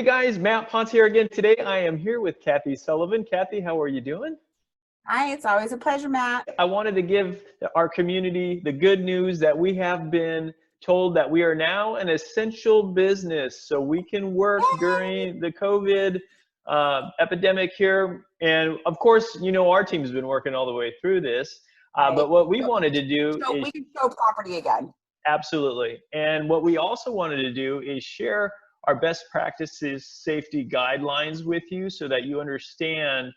guys, Matt Ponce here again. Today I am here with Kathie Sullivan. Kathie, how are you doing? Hi, it's always a pleasure, Matt. I wanted to give our community the good news that we have been told that we are now an essential business, so we can work during the COVID epidemic here. And of course, you know, our team's been working all the way through this. But what we wanted to do So is we can show property again. absolutely. And what we also wanted to do is share our best practices safety guidelines with you so that you understand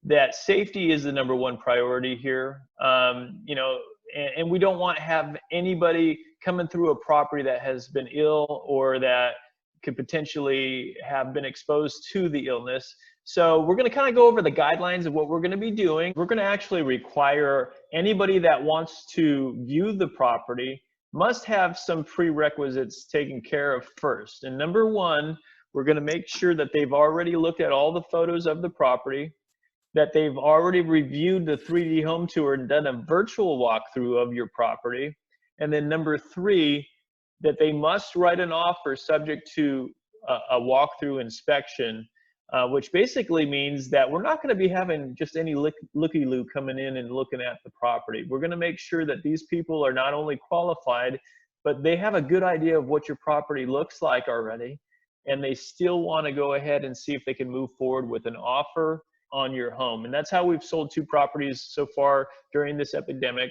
that safety is the #1 priority here. And we don't want to have anybody coming through a property that has been ill or that could potentially have been exposed to the illness. So we're going to kind of go over the guidelines of what we're going to be doing. We're going to actually require anybody that wants to view the property must have some prerequisites taken care of first. And #1, we're going to make sure that they've already looked at all the photos of the property, that they've already reviewed the 3D home tour and done a virtual walkthrough of your property. And then #3, that they must write an offer subject to a walkthrough inspection, which basically means that we're not going to be having just any looky-loo coming in and looking at the property. We're going to make sure that these people are not only qualified, but they have a good idea of what your property looks like already, and they still want to go ahead and see if they can move forward with an offer on your home. And that's how we've sold 2 properties so far during this epidemic.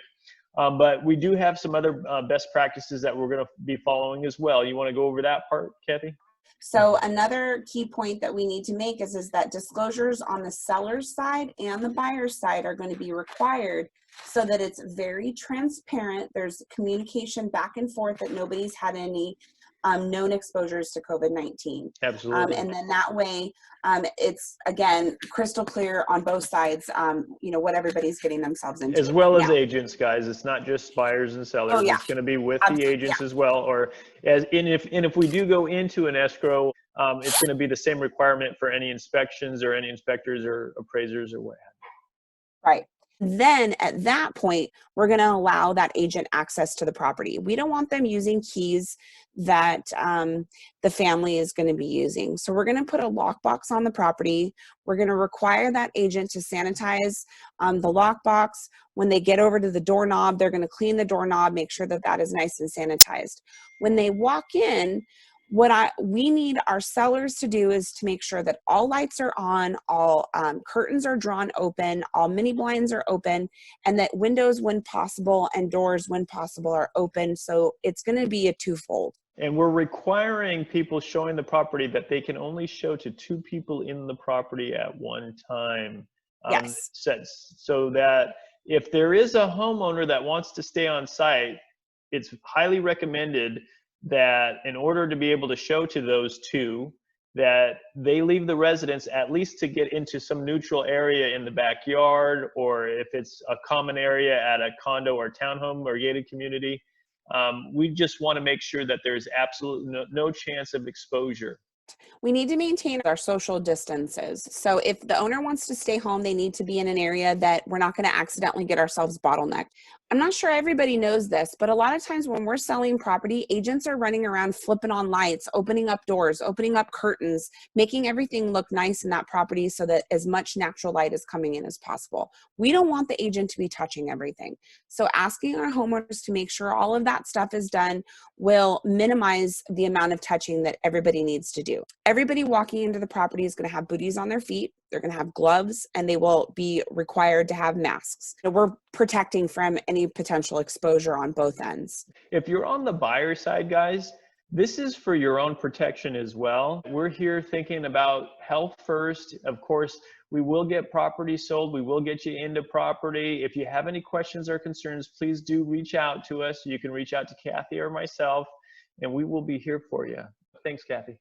But we do have some other best practices that we're going to be following as well. You want to go over that part, Kathie? So another key point that we need to make is that disclosures on the seller's side and the buyer's side are going to be required so that it's very transparent. There's communication back and forth that nobody's had any known exposures to COVID-19. Absolutely. And then that way, it's, again, crystal clear on both sides, what everybody's getting themselves into. As well as agents, guys. It's not just buyers and sellers. Oh, yeah. It's going to be with the agents as well. If we do go into an escrow, it's going to be the same requirement for any inspections or any inspectors or appraisers or what have you. Right. Then at that point, we're going to allow that agent access to the property. We don't want them using keys that the family is going to be using. So we're going to put a lockbox on the property. We're going to require that agent to sanitize the lockbox. When they get over to the doorknob, they're going to clean the doorknob, make sure that that is nice and sanitized. When they walk in, what we need our sellers to do is to make sure that all lights are on, all curtains are drawn open, all mini blinds are open, and that windows when possible and doors when possible are open. So it's going to be a twofold. And we're requiring people showing the property that they can only show to 2 people in the property at one time. Yes. So that if there is a homeowner that wants to stay on site, it's highly recommended that in order to be able to show to those 2, that they leave the residence at least to get into some neutral area in the backyard, or if it's a common area at a condo or townhome or gated community. We just want to make sure that there's absolutely no chance of exposure. We need to maintain our social distances. So if the owner wants to stay home, they need to be in an area that we're not going to accidentally get ourselves bottlenecked. I'm not sure everybody knows this, but a lot of times when we're selling property, agents are running around flipping on lights, opening up doors, opening up curtains, making everything look nice in that property so that as much natural light is coming in as possible. We don't want the agent to be touching everything. So asking our homeowners to make sure all of that stuff is done will minimize the amount of touching that everybody needs to do. Everybody walking into the property is going to have booties on their feet. They're going to have gloves, and they will be required to have masks. We're protecting from any potential exposure on both ends. If you're on the buyer side, guys, this is for your own protection as well. We're here thinking about health first. Of course, we will get property sold. We will get you into property. If you have any questions or concerns, please do reach out to us. You can reach out to Kathie or myself, and we will be here for you. Thanks, Kathie.